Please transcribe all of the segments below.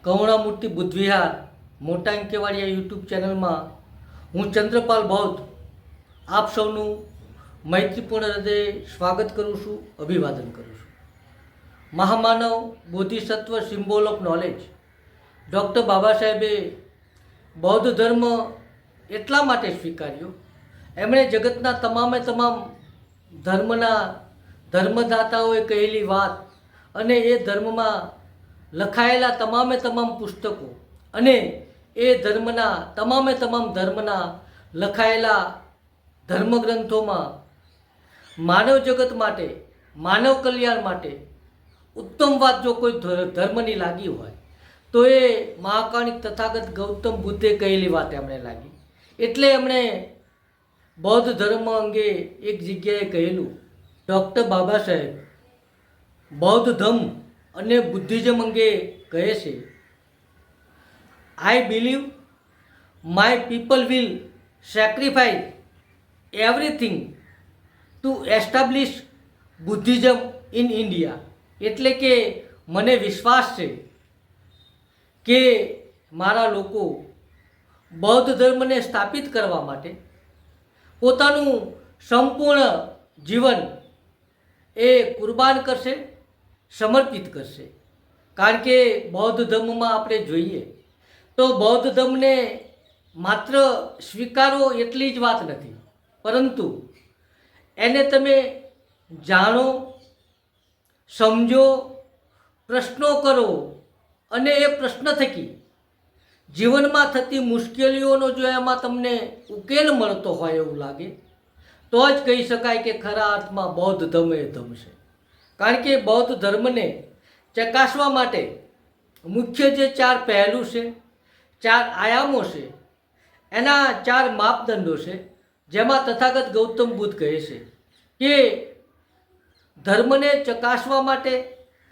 કરુણામૂર્તિ બુદ્ધ વિહાર મોટા અંકેવાડિયા યુટ્યુબ ચેનલમાં હું ચંદ્રપાલ બૌદ્ધ આપ સૌનું મૈત્રીપૂર્ણ હૃદય સ્વાગત કરું છું, અભિવાદન કરું છું. મહામાનવ બોધિસત્વ સિમ્બોલ ઓફ નોલેજ ડૉક્ટર બાબા સાહેબે બૌદ્ધ ધર્મ એટલા માટે સ્વીકાર્યો, એમણે જગતના તમામ ધર્મના ધર્મદાતાઓએ કહેલી વાત અને એ ધર્મમાં લખાયેલા તમામ પુસ્તકો અને એ ધર્મના તમામ ધર્મના લખાયેલા ધર્મગ્રંથોમાં માનવ જગત માટે, માનવ કલ્યાણ માટે ઉત્તમ વાત જો કોઈ ધર્મની લાગી હોય તો એ મહાકાણિક તથાગત ગૌતમ બુદ્ધે કહેલી વાત એમણે લાગી. એટલે એમણે બૌદ્ધ ધર્મ અંગે એક જગ્યાએ કહેલું, ડૉક્ટર બાબા સાહેબ બૌદ્ધ ધર્મ અને બુદ્ધિઝમ અંગે કહે છે, I believe my people will sacrifice everything to establish Buddhism in India. એટલે કે મને વિશ્વાસ છે કે મારા લોકો બૌદ્ધ ધર્મને સ્થાપિત કરવા માટે પોતાનું સંપૂર્ણ જીવન એ કુરબાન કરશે, સમર્પિત કરશે. કારણ કે બૌદ્ધ ધર્મમાં આપણે જોઈએ તો બૌદ્ધ ધર્મને માત્ર સ્વીકારો એટલી જ વાત નથી, પરંતુ એને તમે જાણો, સમજો, પ્રશ્નો કરો અને એ પ્રશ્ન થકી જીવનમાં થતી મુશ્કેલીઓનો જો એમાં તમને ઉકેલ મળતો હોય એવું લાગે તો જ કહી શકાય કે ખરા અર્થમાં બૌદ્ધ ધર્મ એ ધર્મ છે. કારણ કે બૌદ્ધ ધર્મને ચકાસવા માટે મુખ્ય જે 4 પહેલું છે, 4 આયામો છે, એના 4 માપદંડો છે, જેમાં તથાગત ગૌતમ બુદ્ધ કહે છે કે ધર્મને ચકાસવા માટે,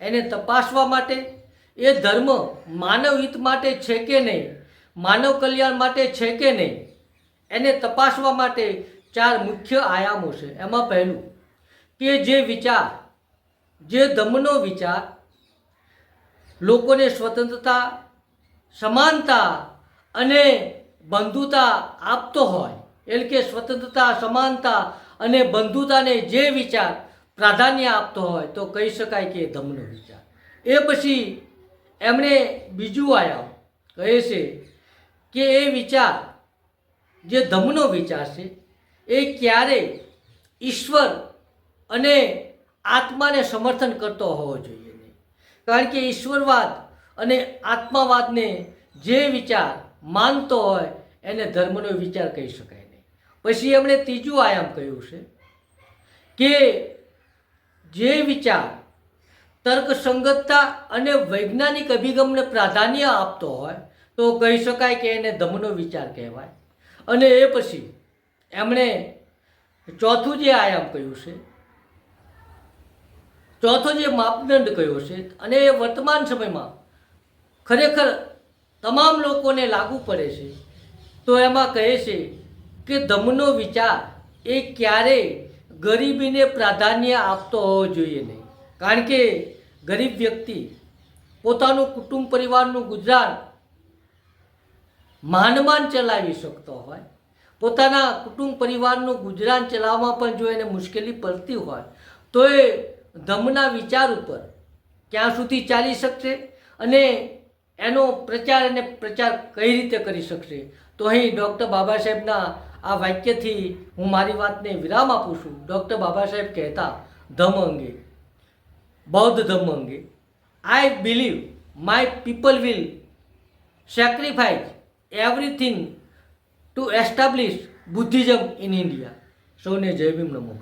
એને તપાસવા માટે, એ ધર્મ માનવ હિત માટે છે કે નહીં, માનવ કલ્યાણ માટે છે કે નહીં, એને તપાસવા માટે 4 મુખ્ય આયામો છે. એમાં પહેલું કે જે વિચાર, જે ધર્મનો વિચાર લોકોને સ્વતંત્રતા, સમાનતા અને બંધુતા આપતો હોય, એટલે કે સ્વતંત્રતા, સમાનતા અને બંધુતાને જે વિચાર પ્રાધાન્ય આપતો હોય તો કહી શકાય કે ધર્મનો વિચાર. એ પછી એમણે બીજું આયામ કહે છે કે એ વિચાર, જે ધર્મનો વિચાર છે, એ ક્યારેય ઈશ્વર અને આત્માને સમર્થન કરતો હોવો જોઈએ નહીં. કારણ કે ઈશ્વરવાદ અને આત્માવાદને જે વિચાર માનતો હોય એને ધર્મનો વિચાર કહી શકાય નહીં. પછી એમણે ત્રીજું આયામ કહ્યું છે કે જે વિચાર તર્કસંગતતા અને વૈજ્ઞાનિક અભિગમને પ્રાધાન્ય આપતો હોય તો કહી શકાય કે એને ધર્મનો વિચાર કહેવાય. અને એ પછી એમણે ચોથું જે આયામ કહ્યું છે, ચોથો જે માપદંડ કહ્યો છે અને એ વર્તમાન સમયમાં ખરેખર તમામ લોકોને લાગુ પડે છે, તો એમાં કહે છે કે ધર્મનો વિચાર એ ક્યારેય ગરીબીને પ્રાધાન્ય આપતો હોવો જોઈએ નહીં. કારણ કે ગરીબ વ્યક્તિ પોતાનું કુટુંબ પરિવારનું ગુજરાન માંડ ચલાવી શકતો હોય, પોતાના કુટુંબ પરિવારનું ગુજરાન ચલાવવામાં પણ જો એને મુશ્કેલી પડતી હોય તો એ ધર્મના વિચાર ઉપર ક્યાં સુધી ચાલી શકશે અને એનો પ્રચાર કઈ રીતે કરી શકશે. તો અહીં ડૉક્ટર બાબા સાહેબના આ વાક્યથી હું મારી વાતને વિરામ આપું છું. ડૉક્ટર બાબા સાહેબ કહેતા ધર્મ અંગે, બૌદ્ધ ધર્મ અંગે, I believe my people will sacrifice everything to establish Buddhism in India. સૌને જય ભીમ, નમો.